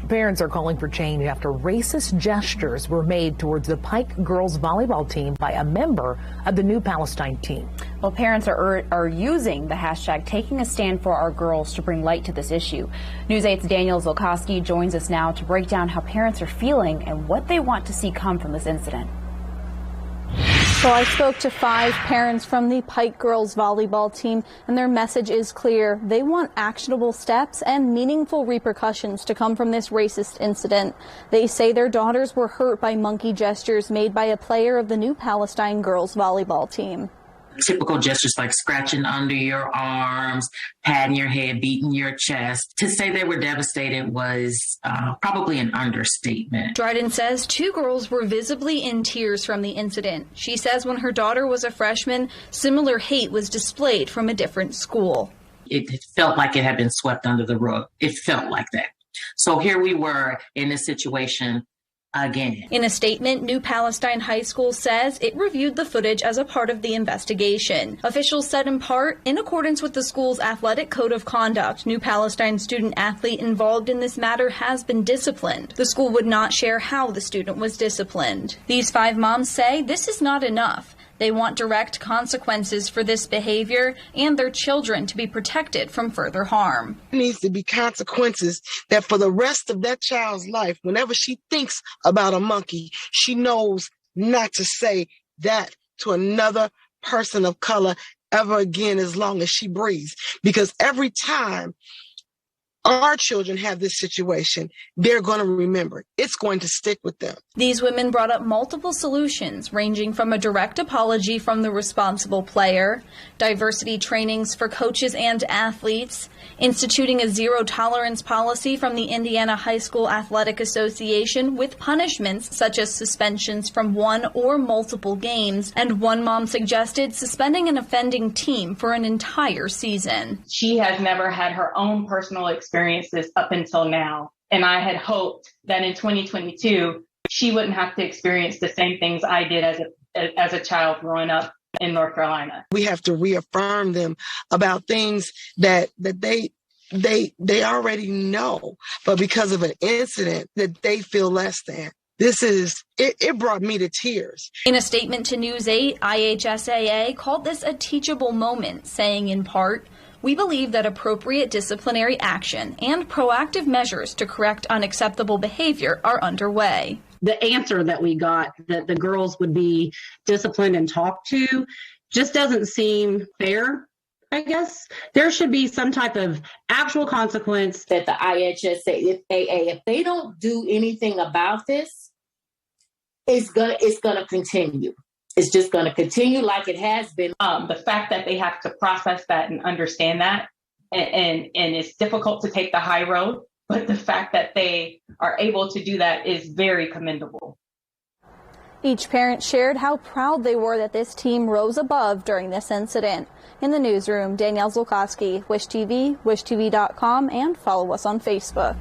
Parents are calling for change after racist gestures were made towards the Pike girls volleyball team by a member of the New Palestine team. Well, parents are using the hashtag Taking a Stand for Our Girls to bring light to this issue. News 8's Daniel Zolkowski joins us now to break down how parents are feeling and what they want to see come from this incident. So I spoke to 5 parents from the Pike girls volleyball team, and their message is clear. They want actionable steps and meaningful repercussions to come from this racist incident. They say their daughters were hurt by monkey gestures made by a player of the New Palestine girls volleyball team. Typical gestures like scratching under your arms, patting your head, beating your chest. To say they were devastated was probably an understatement. Dryden says 2 girls were visibly in tears from the incident. She says when her daughter was a freshman, similar hate was displayed from a different school. It felt like it had been swept under the rug. It felt like that. So here we were in this situation again. In a statement, New Palestine High School says it reviewed the footage as a part of the investigation. Officials said in part, in accordance with the school's athletic code of conduct, New Palestine student athlete involved in this matter has been disciplined. The school would not share how the student was disciplined. These 5 moms say this is not enough. They want direct consequences for this behavior and their children to be protected from further harm. There needs to be consequences that for the rest of that child's life, whenever she thinks about a monkey, she knows not to say that to another person of color ever again as long as she breathes. Because every time our children have this situation, they're going to remember it. It's going to stick with them. These women brought up multiple solutions, ranging from a direct apology from the responsible player, diversity trainings for coaches and athletes, instituting a zero-tolerance policy from the Indiana High School Athletic Association with punishments such as suspensions from 1 or multiple games, and one mom suggested suspending an offending team for an entire season. She has never had her own personal experiences up until now, and I had hoped that in 2022 she wouldn't have to experience the same things I did as a child growing up in North Carolina. We have to reaffirm them about things that they already know, but because of an incident that they feel less than. It brought me to tears. In a statement to News 8, IHSAA called this a teachable moment, saying in part, "We believe that appropriate disciplinary action and proactive measures to correct unacceptable behavior are underway." The answer that we got, that the girls would be disciplined and talked to, just doesn't seem fair, I guess. There should be some type of actual consequence. That the IHSAA, if they don't do anything about this, it's gonna continue. It's just going to continue like it has been. The fact that they have to process that and understand that, and it's difficult to take the high road, but the fact that they are able to do that is very commendable. Each parent shared how proud they were that this team rose above during this incident. In the newsroom, Danielle Zolkowski, Wish TV, wishtv.com, and follow us on Facebook.